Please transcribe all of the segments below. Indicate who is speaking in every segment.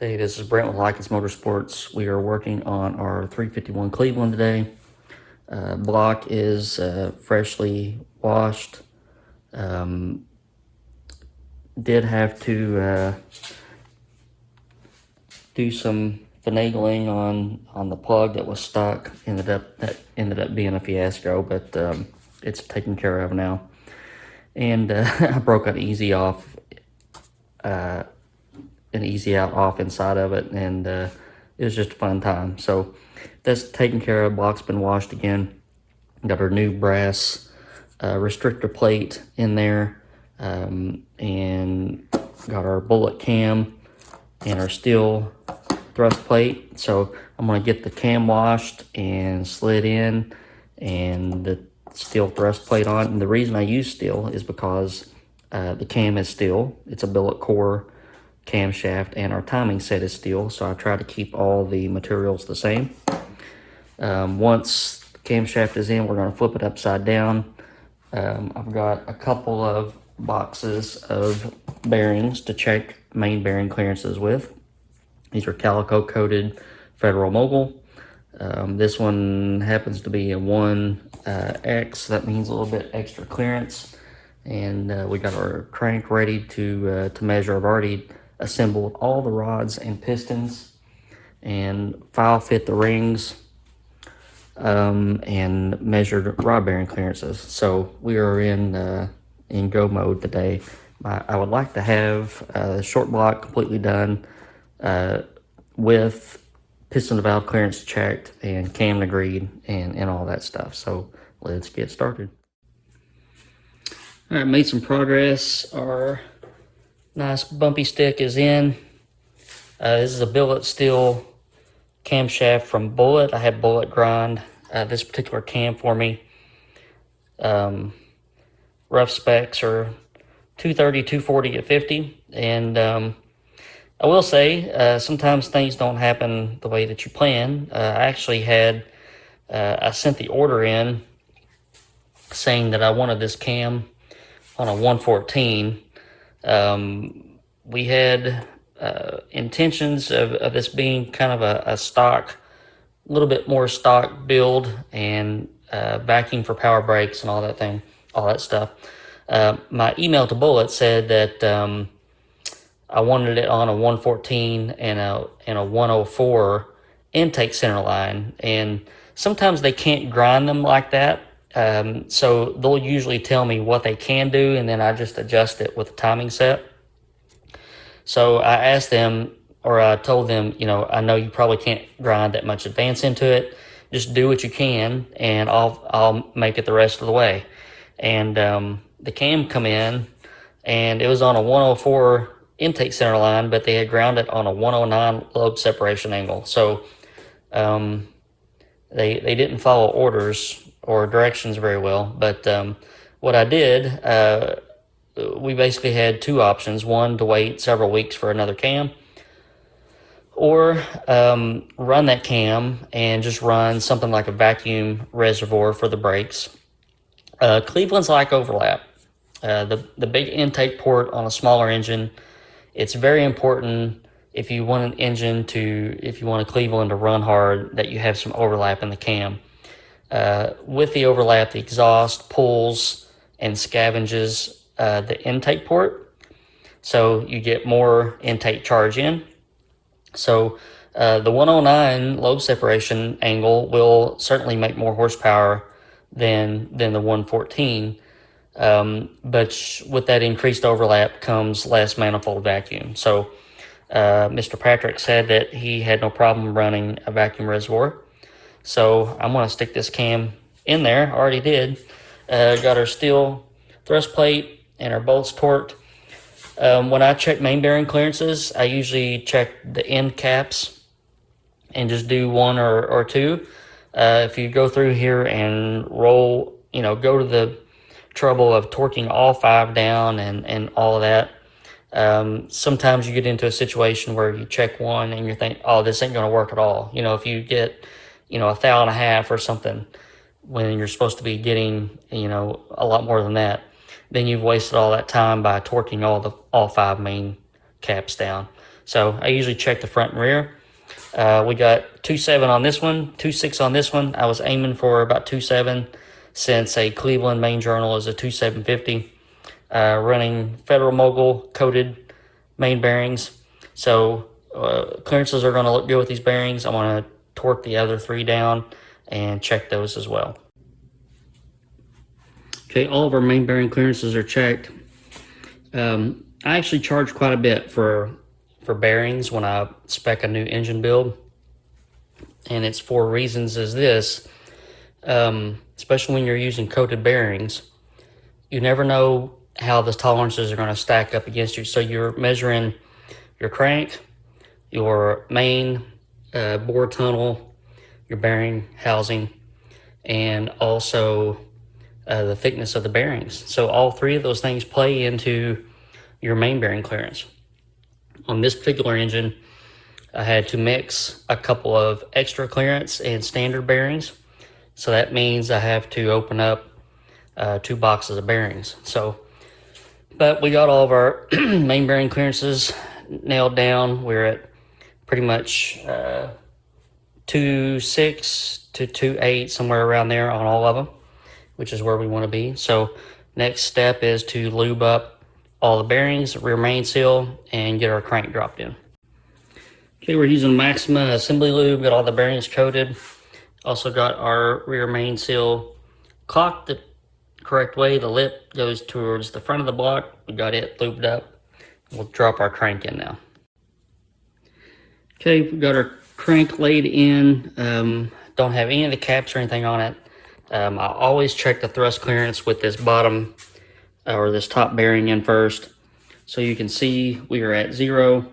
Speaker 1: Hey, this is Brent with Lykins Motorsports. We are working on our 351 Cleveland today. Block is freshly washed. Um, did have to do some finagling on the plug that was stuck. That ended up being a fiasco, but it's taken care of now. And I broke an easy off, an easy out off inside of it, and it was just a fun time. So that's taken care of. Block's been washed again. Got our new brass restrictor plate in there, and got our bullet cam and our steel thrust plate. So I'm going to get the cam washed and slid in and the steel thrust plate on. And the reason I use steel is because the cam is steel. It's a billet core camshaft, and our timing set is steel, so I try to keep all the materials the same. Once the camshaft is in, we're going to flip it upside down. I've got a couple of boxes of bearings to check main bearing clearances with. These are calico coated Federal Mogul. This one happens to be a 1X. That means a little bit extra clearance. And we got our crank ready to measure. I've already assembled all the rods and pistons and file fit the rings, and measured rod bearing clearances. So we are in go mode today. I would like to have the short block completely done, with piston to valve clearance checked and cam agreed and all that stuff. So let's get started. All right, made some progress. Our nice bumpy stick is in. This is a billet steel camshaft from Bullet. I had Bullet grind this particular cam for me. Rough specs are 230, 240 at 50. And I will say, sometimes things don't happen the way that you plan. I actually had, I sent the order in saying that I wanted this cam on a 114. We had intentions of this being kind of a stock, a little bit more stock build, and vacuum for power brakes and all that stuff. My email to Bullet said that I wanted it on a 114 and a 104 intake center line, and sometimes they can't grind them like that. So they'll usually tell me what they can do, and then I just adjust it with the timing set. So I asked them, or I told them, I know you probably can't grind that much advance into it. Just do what you can, and I'll make it the rest of the way. And the cam come in, and it was on a 104 intake center line, but they had ground it on a 109 lobe separation angle. So they didn't follow orders or directions very well. But what I did, we basically had two options. One, to wait several weeks for another cam, or run that cam and just run something like a vacuum reservoir for the brakes. Cleveland's like overlap. The big intake port on a smaller engine, it's very important if you want if you want a Cleveland to run hard, that you have some overlap in the cam. With the overlap, the exhaust pulls and scavenges the intake port, so you get more intake charge in. So the 109 lobe separation angle will certainly make more horsepower than the 114, but with that increased overlap comes less manifold vacuum. So Mr. Patrick said that he had no problem running a vacuum reservoir. So I'm going to stick this cam in there. Already did. Got our steel thrust plate and our bolts torqued. When I check main bearing clearances, I usually check the end caps and just do one or two. If you go through here and roll, go to the trouble of torquing all five down and all of that, sometimes you get into a situation where you check one and you think, oh, this ain't going to work at all. If you get, a thou and a half or something when you're supposed to be getting, a lot more than that, then you've wasted all that time by torquing all five main caps down. So I usually check the front and rear. We got 2.7 on this one, 2.6 on this one. I was aiming for about 2.7 since a Cleveland main journal is a 2.750. Running Federal Mogul coated main bearings. So clearances are going to look good with these bearings. I want to torque the other 3 down and check those as well. Okay, all of our main bearing clearances are checked. I actually charge quite a bit for bearings when I spec a new engine build, and it's for reasons as this. Especially when you're using coated bearings, you never know how the tolerances are going to stack up against you. So you're measuring your crank, your main bore tunnel, your bearing housing, and also the thickness of the bearings. So all 3 of those things play into your main bearing clearance. On this particular engine, I had to mix a couple of extra clearance and standard bearings. So that means I have to open up 2 boxes of bearings. But we got all of our main bearing clearances nailed down. We're at pretty much 2.6 to 2.8, somewhere around there on all of them, which is where we want to be. So next step is to lube up all the bearings, rear main seal, and get our crank dropped in. Okay, we're using Maxima assembly lube, got all the bearings coated. Also got our rear main seal cocked the correct way. The lip goes towards the front of the block. We got it lubed up. We'll drop our crank in now. Okay, we got our crank laid in. Don't have any of the caps or anything on it. I always check the thrust clearance with this bottom or this top bearing in first. So you can see we are at 0.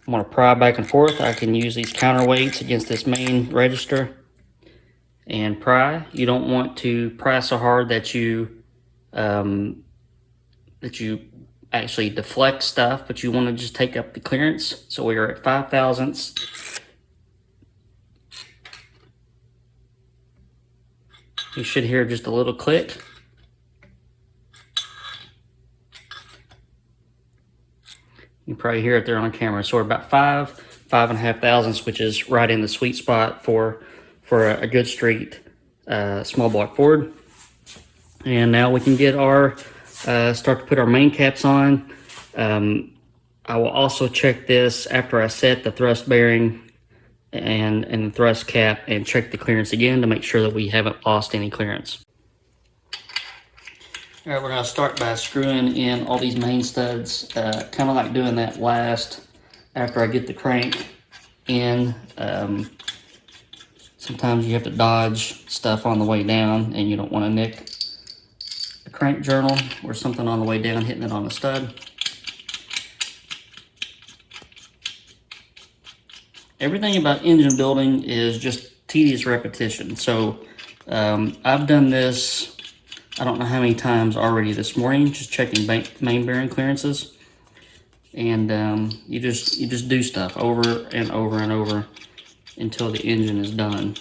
Speaker 1: I'm going to pry back and forth. I can use these counterweights against this main register and pry. You don't want to pry so hard that you actually deflect stuff, but you want to just take up the clearance. So we are at 5 thousandths. You should hear just a little click. You can probably hear it there on camera. So we're about 5.5 thousandths, which is right in the sweet spot for a good straight small block Ford. And now we can get our start to put our main caps on. I will also check this after I set the thrust bearing and the thrust cap, and check the clearance again to make sure that we haven't lost any clearance. All right, we're going to start by screwing in all these main studs, kind of like doing that last after I get the crank in. Sometimes you have to dodge stuff on the way down, and you don't want to nick a crank journal or something on the way down, hitting it on the stud. Everything about engine building is just tedious repetition. So I've done this, I don't know how many times already this morning, just checking main bearing clearances. And you just do stuff over and over and over until the engine is done.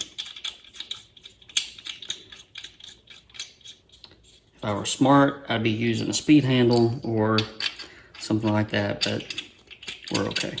Speaker 1: If I were smart, I'd be using a speed handle or something like that, but we're okay.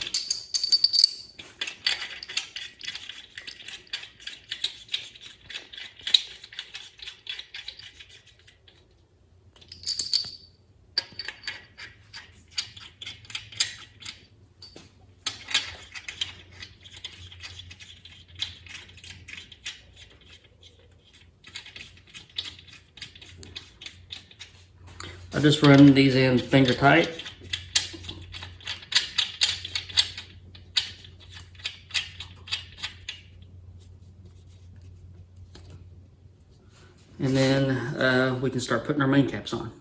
Speaker 1: I just run these in finger tight. And then we can start putting our main caps on.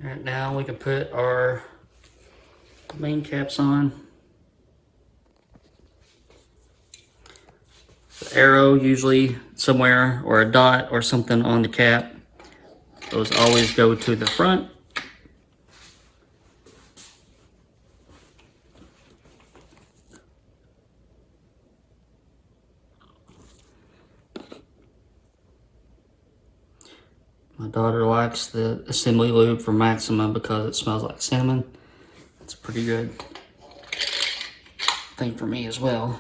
Speaker 1: All right, now we can put our main caps on. The arrow usually somewhere, or a dot or something on the cap. Those always go to the front. I'll daughter likes the assembly lube from Maxima because it smells like cinnamon. It's a pretty good thing for me as well.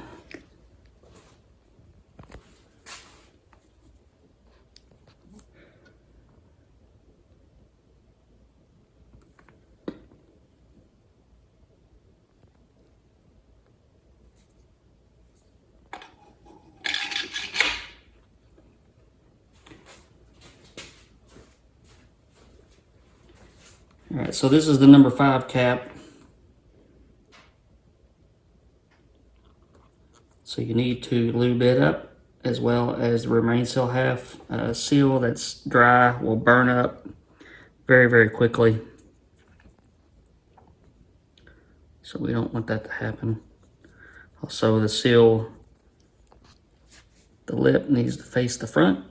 Speaker 1: All right, so this is the number 5 cap. So you need to lube it up as well as the remain seal half. Seal that's dry will burn up very, very quickly. So we don't want that to happen. Also, the seal, the lip needs to face the front.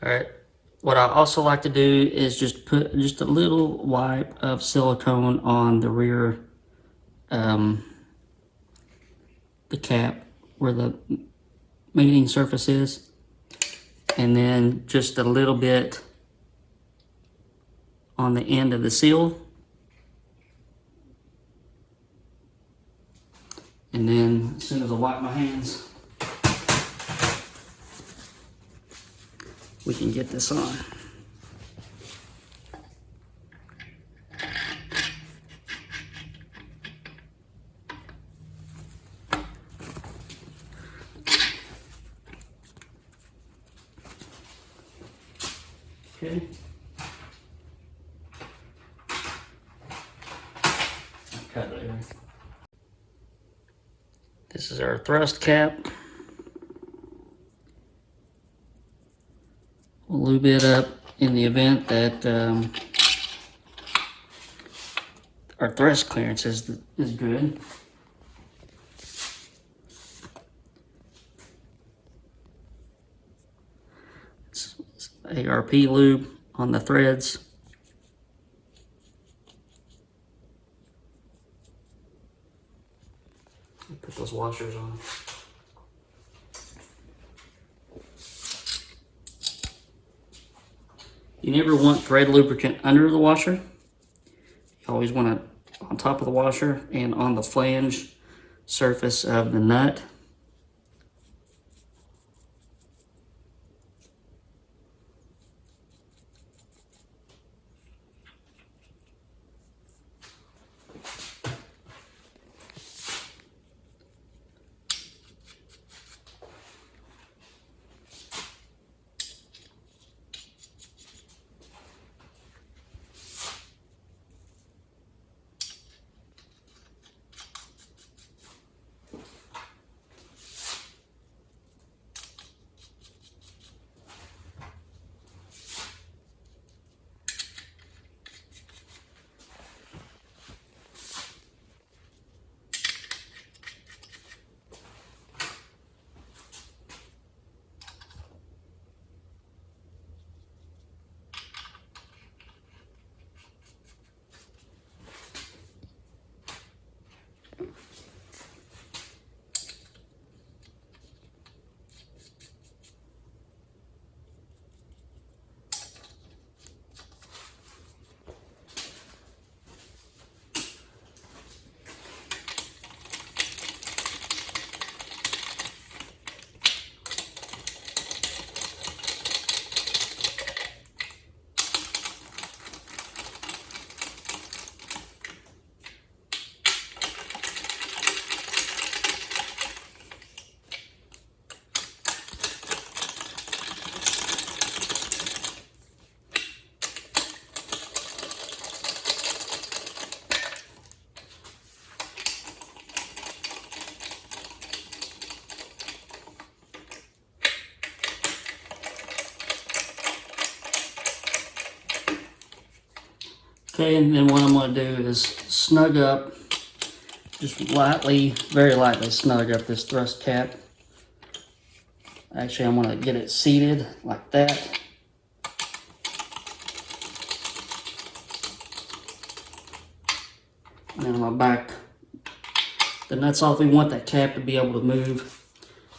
Speaker 1: All right. What I also like to do is just put just a little wipe of silicone on the rear, the cap where the mating surface is, and then just a little bit on the end of the seal. And then as soon as I wipe my hands, we can get this on. Okay. Cut it there. This is our thrust cap. We'll lube it up in the event that our thrust clearance is good. It's ARP lube on the threads. Put those washers on. You never want thread lubricant under the washer. You always want it on top of the washer and on the flange surface of the nut. Okay, and then what I'm going to do is snug up, just lightly, very lightly snug up this thrust cap. Actually, I'm going to get it seated like that. And then I'm going to the nuts off. We want that cap to be able to move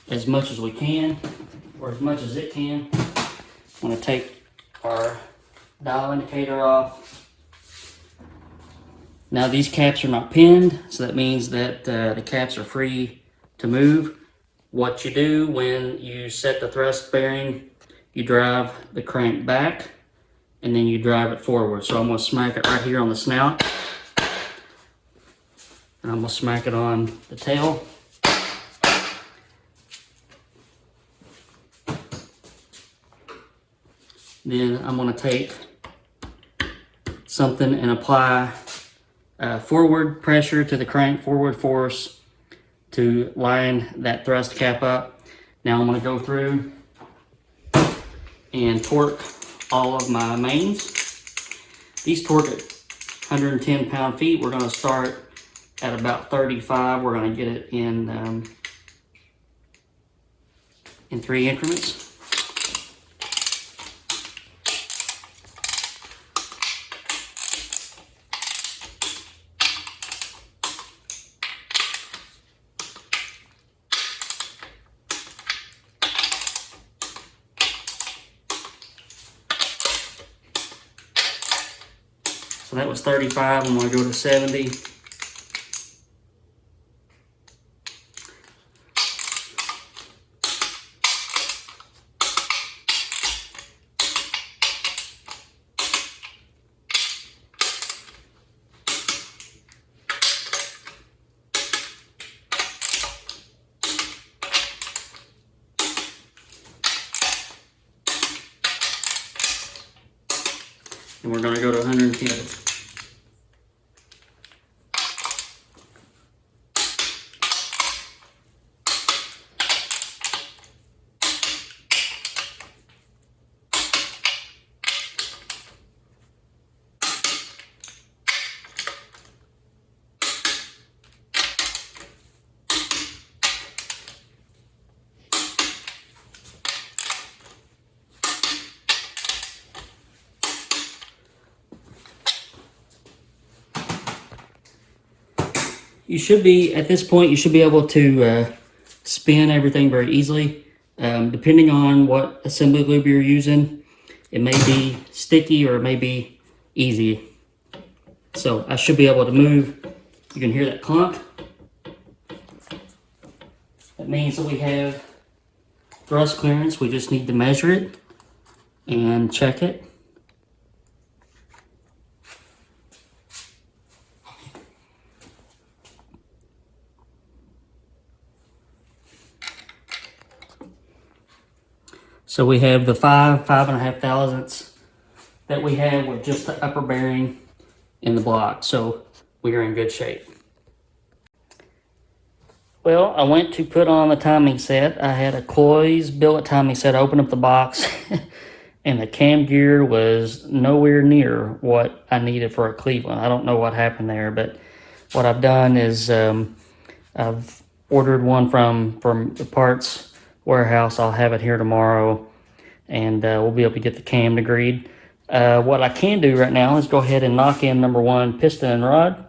Speaker 1: as much as we can, or as much as it can. I'm going to take our dial indicator off. Now these caps are not pinned, so that means that the caps are free to move. What you do when you set the thrust bearing, you drive the crank back and then you drive it forward. So I'm going to smack it right here on the snout, and I'm going to smack it on the tail. Then I'm going to take something and apply forward pressure to the crank, forward force, to line that thrust cap up. Now I'm going to go through and torque all of my mains. These torque at 110 pound-feet. We're going to start at about 35. We're going to get it in 3 increments. So that was 35. I'm going to go to 70. And we're going to go to 110. You should be, at this point, you should be able to spin everything very easily. Depending on what assembly lube you're using, it may be sticky or it may be easy. So I should be able to move. You can hear that clunk. That means that we have thrust clearance. We just need to measure it and check it. So we have the 5.5 thousandths that we have with just the upper bearing in the block. So we are in good shape. Well, I went to put on the timing set. I had a Cloy's billet timing set. I opened up the box and the cam gear was nowhere near what I needed for a Cleveland. I don't know what happened there, but what I've done is I've ordered one from the parts warehouse. I'll have it here tomorrow, and we'll be able to get the cam agreed. What I can do right now is go ahead and knock in number 1 piston and rod,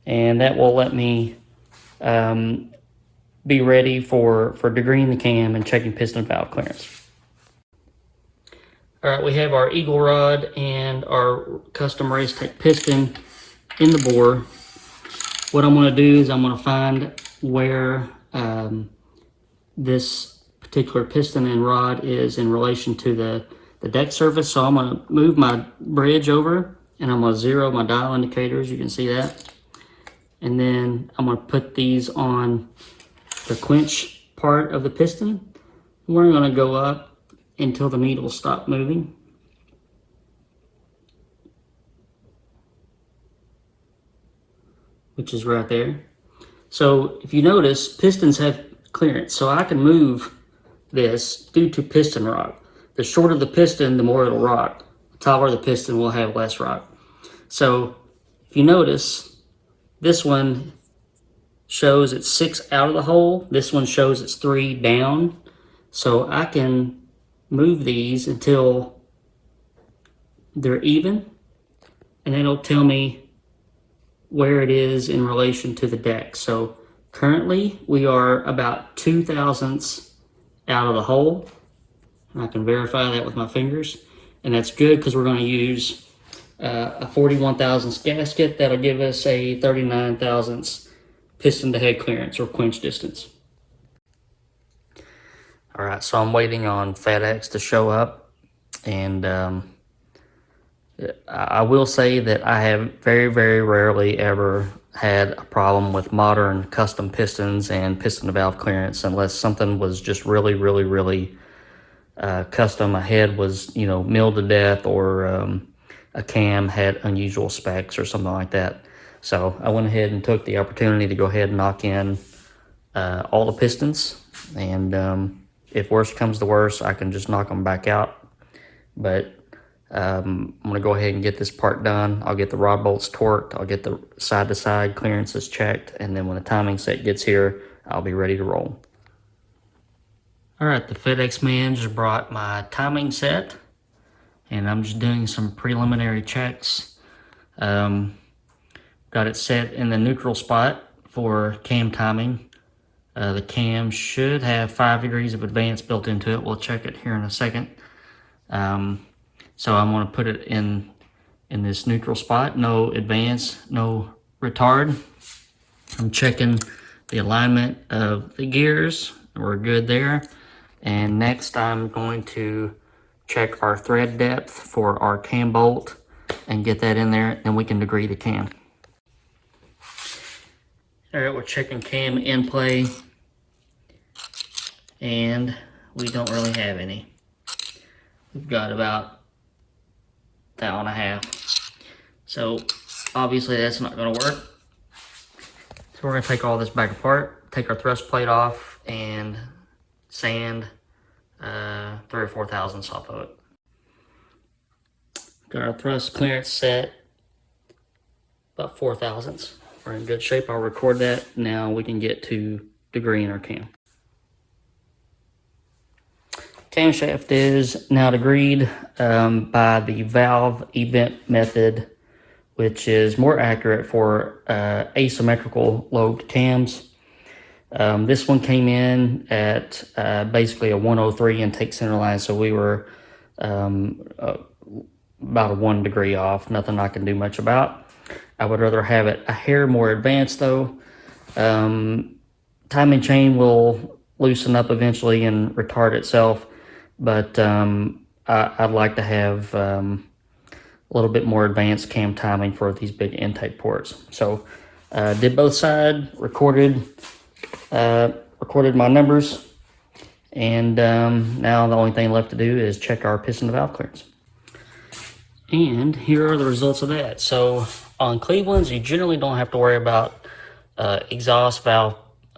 Speaker 1: and that will let me be ready for degreeing the cam and checking piston valve clearance. All right, we have our Eagle rod and our custom race tech piston in the bore. What I'm going to do is I'm going to find where this particular piston and rod is in relation to the deck surface. So I'm going to move my bridge over and I'm going to zero my dial indicators. You can see that. And then I'm going to put these on the quench part of the piston. We're going to go up until the needles stop moving. Which is right there. So if you notice, pistons have clearance. So I can move this due to piston rock. The shorter the piston, the more it'll rock. The taller the piston will have less rock. So if you notice, this one shows it's 6 out of the hole. This one shows it's 3 down. So I can move these until they're even, and it'll tell me where it is in relation to the deck. So Currently, we are about 2 thousandths out of the hole. I can verify that with my fingers. And that's good because we're going to use a 41 thousandths gasket. That'll give us a 39 thousandths piston to head clearance or quench distance. All right, so I'm waiting on FedEx to show up. And I will say that I have very, very rarely ever had a problem with modern custom pistons and piston to valve clearance unless something was just really, really, really custom. A head was, milled to death, or a cam had unusual specs or something like that. So I went ahead and took the opportunity to go ahead and knock in all the pistons. And if worse comes to worse, I can just knock them back out. But I'm going to go ahead and get this part done. I'll get the rod bolts torqued. I'll get the side-to-side clearances checked. And then when the timing set gets here, I'll be ready to roll. All right, the FedEx man just brought my timing set. And I'm just doing some preliminary checks. Got it set in the neutral spot for cam timing. The cam should have 5 degrees of advance built into it. We'll check it here in a second. So I'm going to put it in this neutral spot. No advance, no retard. I'm checking the alignment of the gears. We're good there. And next I'm going to check our thread depth for our cam bolt and get that in there. Then we can degree the cam. All right, we're checking cam in play. And we don't really have any. We've got about 1.5. So obviously that's not going to work. So we're going to take all this back apart, take our thrust plate off, and sand 3 or 4 thousandths off of it. Got our thrust clearance set about 4 thousandths. We're in good shape. I'll record that. Now we can get to degreeing our cam. Camshaft is now degreed by the valve event method, which is more accurate for asymmetrical lobed cams. This one came in at basically a 103 intake center line, so we were about a 1 degree off. Nothing I can do much about. I would rather have it a hair more advanced though. Timing chain will loosen up eventually and retard itself. But I'd like to have a little bit more advanced cam timing for these big intake ports. So did both sides, recorded my numbers, and now the only thing left to do is check our piston to valve clearance. And here are the results of that. So on Cleveland's, you generally don't have to worry about exhaust valve,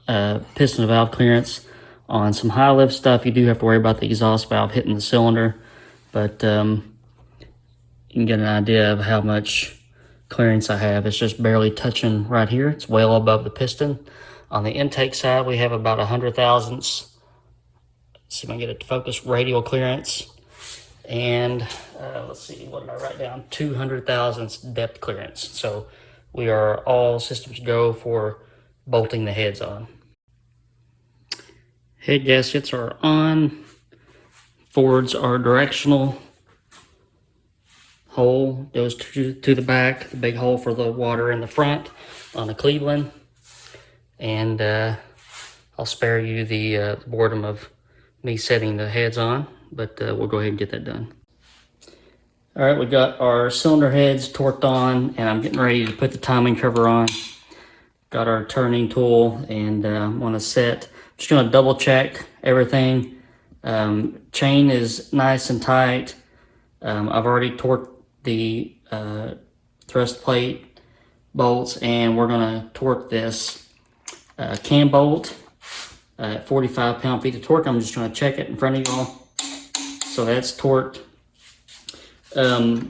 Speaker 1: piston to valve clearance. On some high lift stuff, you do have to worry about the exhaust valve hitting the cylinder, but you can get an idea of how much clearance I have. It's just barely touching right here. It's well above the piston. On the intake side, we have about 100 thousandths. Let's see if I can get it to focus. Radial clearance. And let's see, what did I write down? 200 thousandths depth clearance. So we are all systems go for bolting the heads on. Head gaskets are on. Forwards are directional. Hole goes to the back. The big hole for the water in the front on the Cleveland. And I'll spare you the boredom of me setting the heads on, but we'll go ahead and get that done. All right, we got our cylinder heads torqued on, and I'm getting ready to put the timing cover on. Got our turning tool, and I'm going to set. Just going to double check everything. Chain is nice and tight. I've already torqued the thrust plate bolts, and we're going to torque this cam bolt at 45 pound-feet of torque. I'm just going to check it in front of you all. So that's torqued.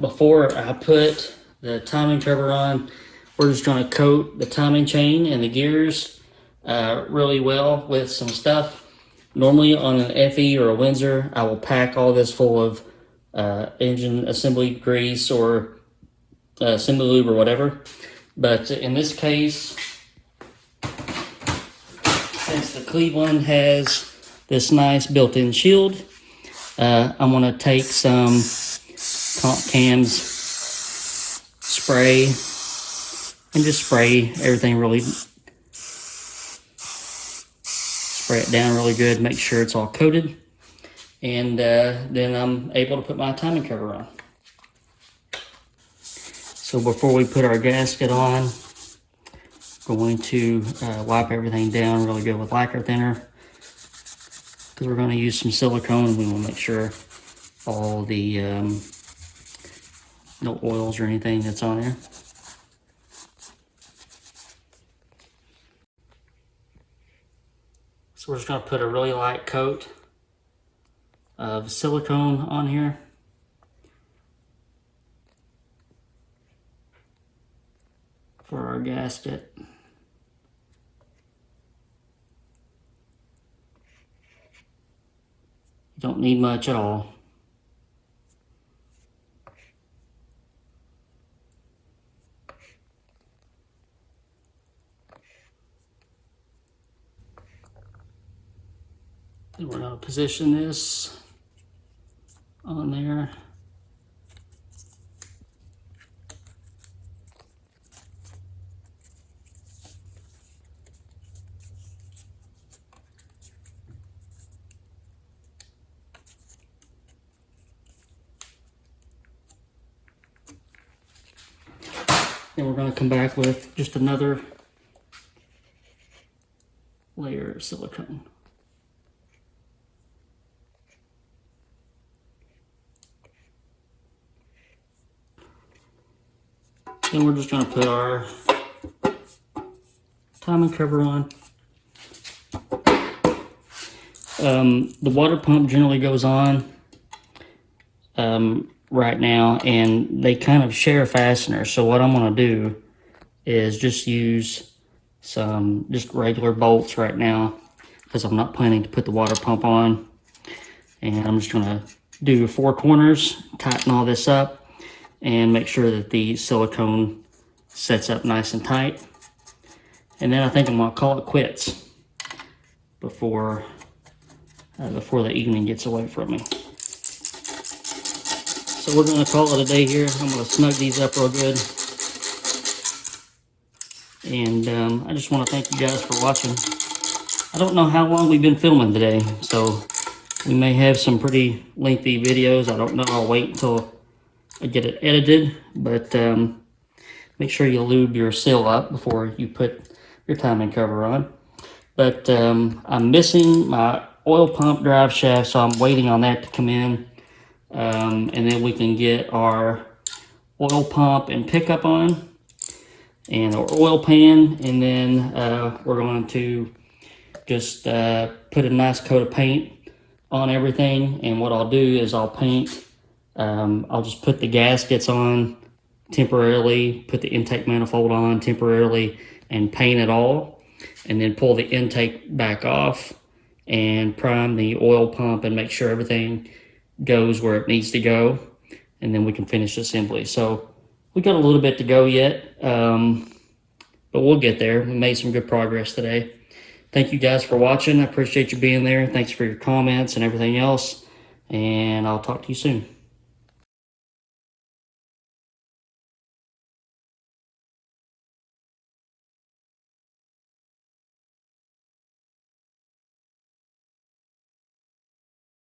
Speaker 1: Before I put the timing cover on, we're just going to coat the timing chain and the gears really well with some stuff. Normally on an FE or a Windsor, I will pack all this full of engine assembly grease or assembly lube or whatever. But in this case, the Cleveland has this nice built-in shield. I'm going to take some Cams spray and just spray everything really, spray it down really good, make sure it's all coated. And then I'm able to put my timing cover on. So before we put our gasket on, going to wipe everything down really good with lacquer thinner, because we're going to use some silicone, and we want to make sure all the no oils or anything that's on there. So we're just going to put a really light coat of silicone on here. For our gasket. You don't need much at all. Then we're going to position this on there. Then we're going to come back with just another layer of silicone. Then we're just going to put our timing cover on. The water pump generally goes on right now, and they kind of share fasteners. So what I'm going to do is just use some just regular bolts right now, because I'm not planning to put the water pump on. And I'm just going to do 4 corners, tighten all this up, and make sure that the silicone sets up nice and tight. And then I think I'm going to call it quits before the evening gets away from me. So we're going to call it a day here. I'm going to snug these up real good. And I just want to thank you guys for watching. I don't know how long we've been filming today, so we may have some pretty lengthy videos. I don't know. I'll wait until I get it edited, but make sure you lube your seal up before you put your timing cover on. But I'm missing my oil pump drive shaft, so I'm waiting on that to come in, and then we can get our oil pump and pickup on, and our oil pan, and then we're going to just put a nice coat of paint on everything. And what I'll do is I'll paint. I'll just put the gaskets on temporarily, put the intake manifold on temporarily, and paint it all, and then pull the intake back off and prime the oil pump and make sure everything goes where it needs to go, and then we can finish assembly. So we got a little bit to go yet, but we'll get there. We made some good progress today. Thank you guys for watching. I appreciate you being there. Thanks for your comments and everything else, and I'll talk to you soon.